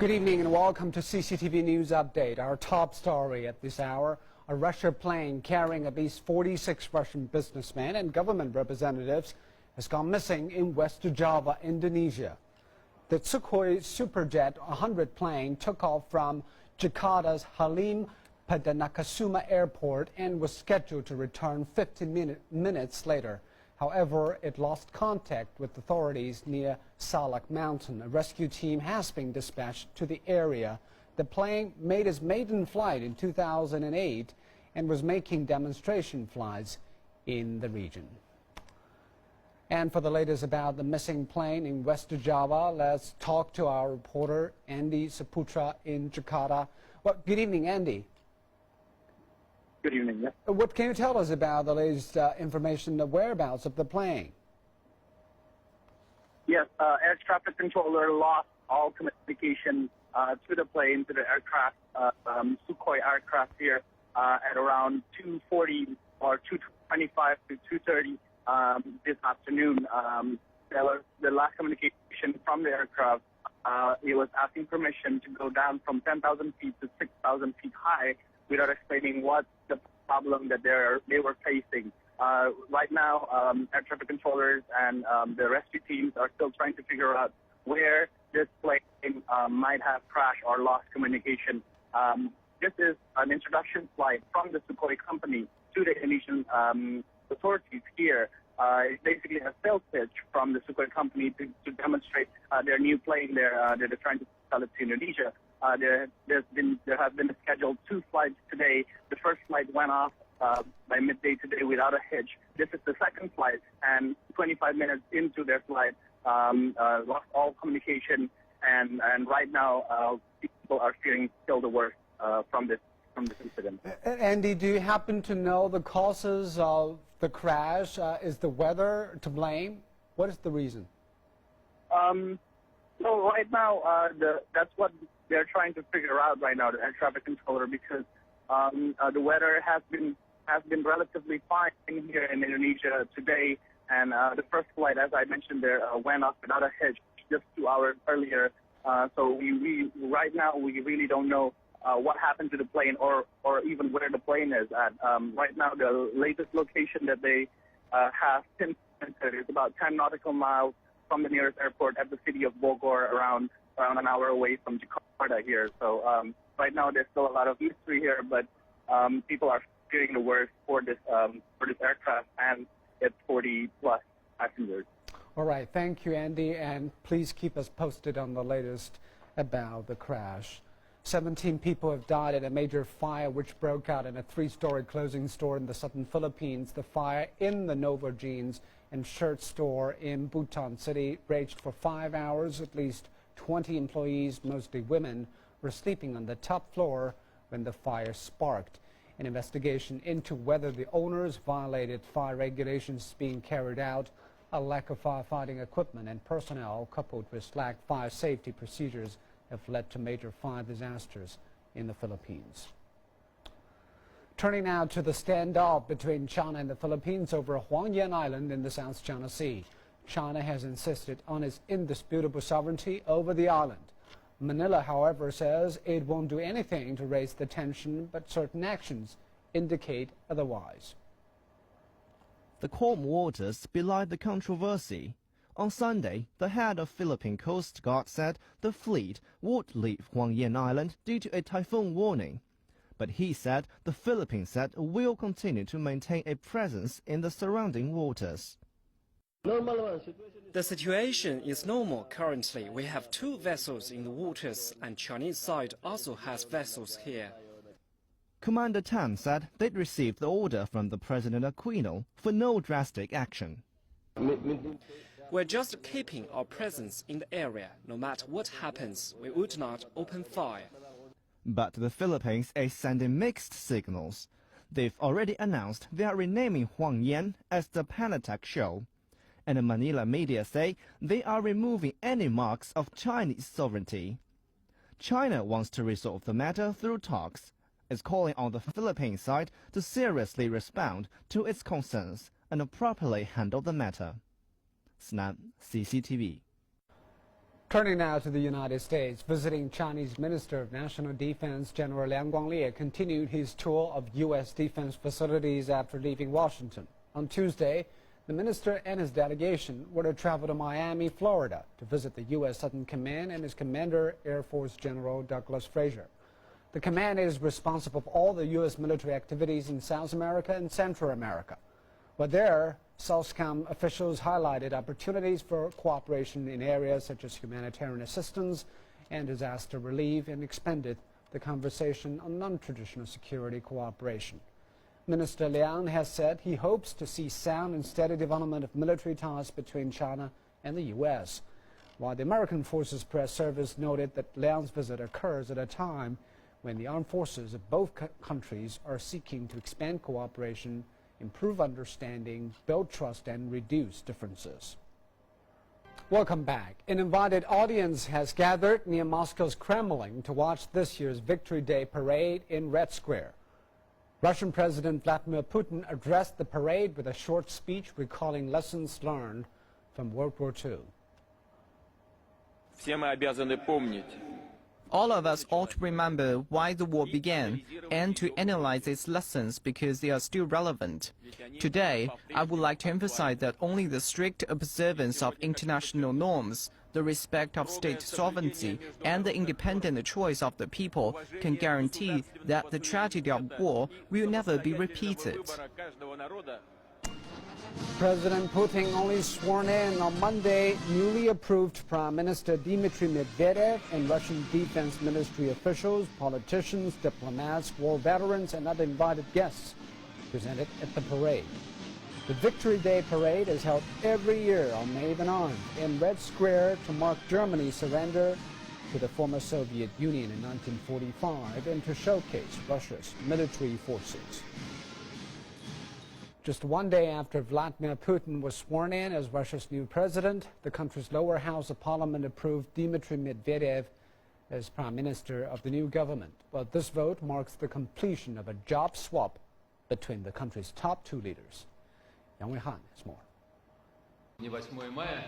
Good evening and welcome to CCTV News Update. Our top story at this hour, a Russia plane carrying at least 46 Russian businessmen and government representatives has gone missing in West Java, Indonesia. The Sukhoi Superjet 100 plane took off from Jakarta's Halim Perdanakusuma Airport and was scheduled to return 15 minutes later. However, it lost contact with authorities near Salak Mountain. A rescue team has been dispatched to the area. The plane made its maiden flight in 2008 and was making demonstration flights in the region. And for the latest about the missing plane in West Java, let's talk to our reporter Andy Saputra in Jakarta. Well, good evening, Andy. Good evening. Yeah. What can you tell us about the latest information, the whereabouts of the plane? Yes, air traffic controller lost all communication to the plane, to the aircraft, Sukhoi aircraft here at around 2:40 or 2:25 to 2:30 this afternoon. The last communication from the aircraft, it was asking permission to go down from 10,000 feet to 6,000 feet high, without explaining what the problem that they were facing. Right now, air traffic controllers and the rescue teams are still trying to figure out where this plane might have crashed or lost communication. This is an introduction flight from the Sukhoi company to the Indonesian authorities here. It's basically a sales pitch from the Sukhoi company to demonstrate their new plane. They're trying to sell it to Indonesia. There have been scheduled 2 flights today. The first flight went off by midday today without a hitch. This is the second flight, and 25 minutes into their flight, lost all communication, and right now people are fearing still the worst from this incident. Andy, do you happen to know the causes of the crash? Is the weather to blame? What is the reason? So right now, that's what they're trying to figure out right now, the air traffic controller, because the weather has been relatively fine here in Indonesia today, and the first flight, as I mentioned there, went off without a hitch just 2 hours earlier. So right now we really don't know what happened to the plane or even where the plane is at. Right now, the latest location that they have pinpointed is about 10 nautical miles from the nearest airport at the city of Bogor, around an hour away from Jakarta here. So right now there's still a lot of mystery here, but people are fearing the worst for this aircraft and its 40+ passengers. All right, thank you, Andy, and please keep us posted on the latest about the crash. 17 people have died in a major fire which broke out in a 3-story clothing store in the southern Philippines. The fire in the Nova Jeans and shirt store in Butuan City raged for 5 hours. At least 20 employees, mostly women, were sleeping on the top floor when the fire sparked. An investigation into whether the owners violated fire regulations is being carried out. A lack of firefighting equipment and personnel, coupled with slack fire safety procedures, have led to major fire disasters in the Philippines. Turning now to the standoff between China and the Philippines over Huangyan Island in the South China Sea. China has insisted on its indisputable sovereignty over the island. Manila, however, says it won't do anything to raise the tension, but certain actions indicate otherwise. The calm waters belie the controversy. On Sunday, the head of Philippine Coast Guard said the fleet would leave Huangyan Island due to a typhoon warning. But he said the Philippines will continue to maintain a presence in the surrounding waters. The situation is normal currently. We have 2 vessels in the waters, and Chinese side also has vessels here. Commander Tan said they'd received the order from the President Aquino for no drastic action. We're just keeping our presence in the area. No matter what happens, we would not open fire. But the Philippines is sending mixed signals. They've already announced they are renaming Huangyan as the Panatak Shoal. And the Manila media say they are removing any marks of Chinese sovereignty. China wants to resolve the matter through talks. It's calling on the Philippine side to seriously respond to its concerns and properly handle the matter. Snan, CCTV. Turning now to the United States, visiting Chinese Minister of National Defense General Liang Guanglie continued his tour of U.S. defense facilities after leaving Washington. On Tuesday, the minister and his delegation were to travel to Miami, Florida, to visit the U.S. Southern Command and its commander, Air Force General Douglas Frazier. The command is responsible for all the U.S. military activities in South America and Central America. But there, SOSCOM officials highlighted opportunities for cooperation in areas such as humanitarian assistance and disaster relief and expanded the conversation on non-traditional security cooperation. Minister Liang has said he hopes to see sound and steady development of military ties between China and the U.S., while the American Forces Press Service noted that Liang's visit occurs at a time when the armed forces of both countries are seeking to expand cooperation, improve understanding, build trust, and reduce differences. Welcome back. An invited audience has gathered near Moscow's Kremlin to watch this year's Victory Day parade in Red Square. Russian President Vladimir Putin addressed the parade with a short speech recalling lessons learned from World War II. Все мы обязаны помнить. All of us ought to remember why the war began and to analyze its lessons because they are still relevant. Today, I would like to emphasize that only the strict observance of international norms, the respect of state sovereignty, and the independent choice of the people can guarantee that the tragedy of war will never be repeated. President Putin only sworn in on Monday newly approved Prime Minister Dmitry Medvedev and Russian Defense Ministry officials, politicians, diplomats, war veterans, and other invited guests presented at the parade. The Victory Day parade is held every year on May the 9th in Red Square to mark Germany's surrender to the former Soviet Union in 1945 and to showcase Russia's military forces. Just one day after Vladimir Putin was sworn in as Russia's new president, the country's lower house of parliament approved Dmitry Medvedev as prime minister of the new government. But this vote marks the completion of a job swap between the country's top two leaders. Yang Weihan has more.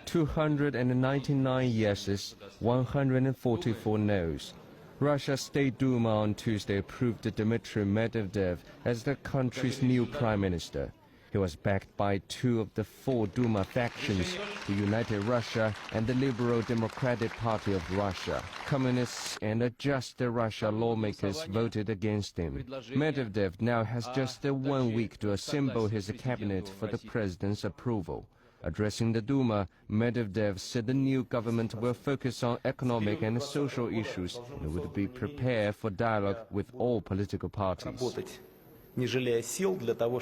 299 yeses, 144 noes. Russia's State Duma on Tuesday approved Dmitry Medvedev as the country's new prime minister. He was backed by two of the four Duma factions, the United Russia and the Liberal Democratic Party of Russia. Communists and Just Russia lawmakers voted against him. Medvedev now has just 1 week to assemble his cabinet for the president's approval. Addressing the Duma, Medvedev said the new government will focus on economic and social issues and would be prepared for dialogue with all political parties.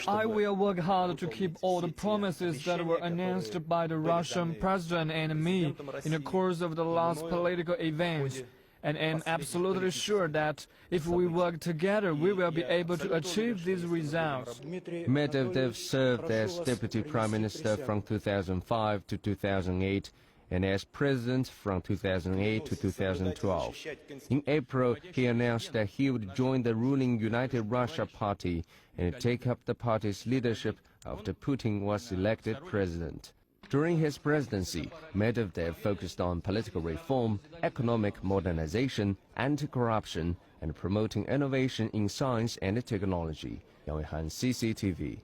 I will work hard to keep all the promises that were announced by the Russian president and me in the course of the last political events, and am absolutely sure that if we work together, we will be able to achieve these results. Medvedev served as deputy prime minister from 2005 to 2008 and as president from 2008 to 2012. In April, he announced that he would join the ruling United Russia Party and take up the party's leadership after Putin was elected president. During his presidency, Medvedev focused on political reform, economic modernization, anti-corruption, and promoting innovation in science and technology. Yang Weihan, CCTV.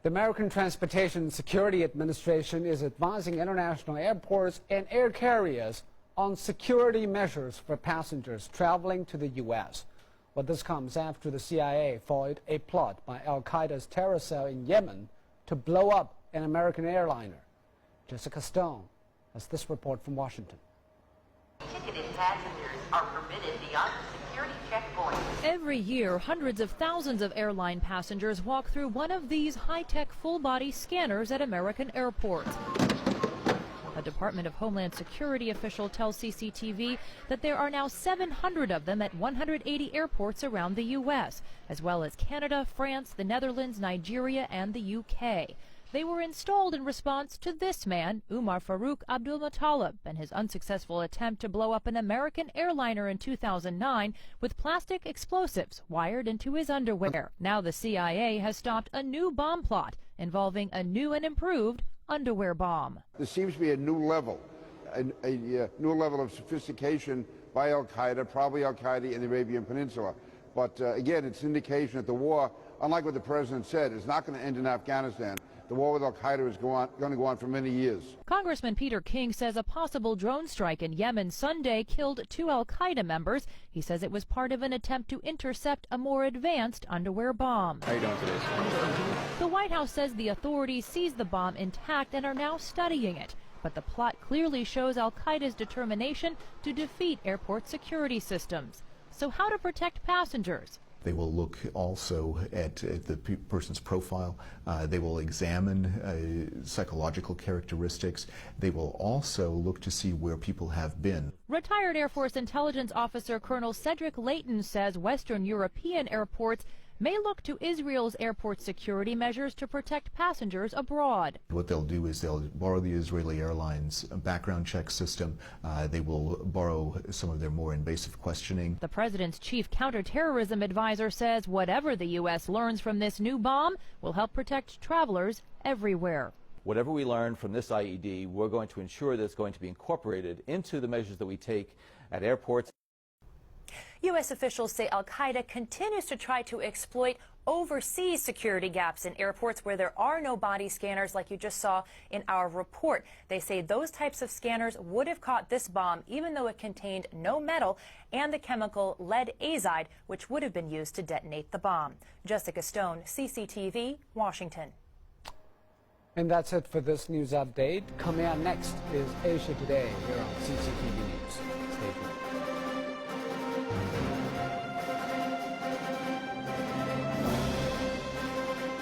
The American Transportation Security Administration is advising international airports and air carriers on security measures for passengers traveling to the U.S. Well, this comes after the CIA foiled a plot by al-Qaeda's terror cell in Yemen to blow up an American airliner. Jessica Stone has this report from Washington. Ticketed passengers are permitted beyond the security checkpoint. Every year, hundreds of thousands of airline passengers walk through one of these high-tech full-body scanners at American airports. A Department of Homeland Security official tells CCTV that there are now 700 of them at 180 airports around the U.S., as well as Canada, France, the Netherlands, Nigeria, and the U.K. They were installed in response to this man, Umar Farouk Abdulmutallab, and his unsuccessful attempt to blow up an American airliner in 2009 with plastic explosives wired into his underwear. Now the CIA has stopped a new bomb plot involving a new and improved underwear bomb. There seems to be a new level a new level of sophistication by Al-Qaeda, probably Al-Qaeda in the Arabian Peninsula. But again, it's an indication that the war, unlike what the president said, is not going to end in Afghanistan. The war with Al-Qaeda is going to go on for many years. Congressman Peter King says a possible drone strike in Yemen Sunday killed 2 al-Qaeda members. He says it was part of an attempt to intercept a more advanced underwear bomb. How you doing today? The White House says the authorities seized the bomb intact and are now studying it. But the plot clearly shows al-Qaeda's determination to defeat airport security systems. So how to protect passengers? They will look also at the person's profile. They will examine psychological characteristics. They will also look to see where people have been. Retired Air Force Intelligence Officer Colonel Cedric Layton says Western European airports may look to Israel's airport security measures to protect passengers abroad. What they'll do is they'll borrow the Israeli Airlines background check system. They will borrow some of their more invasive questioning. The president's chief counterterrorism advisor says whatever the U.S. learns from this new bomb will help protect travelers everywhere. Whatever we learn from this IED, we're going to ensure that it's going to be incorporated into the measures that we take at airports. U.S. officials say al-Qaeda continues to try to exploit overseas security gaps in airports where there are no body scanners like you just saw in our report. They say those types of scanners would have caught this bomb even though it contained no metal and the chemical lead azide, which would have been used to detonate the bomb. Jessica Stone, CCTV, Washington. And that's it for this news update. Coming up next is Asia Today here on CCTV News. Stay tuned.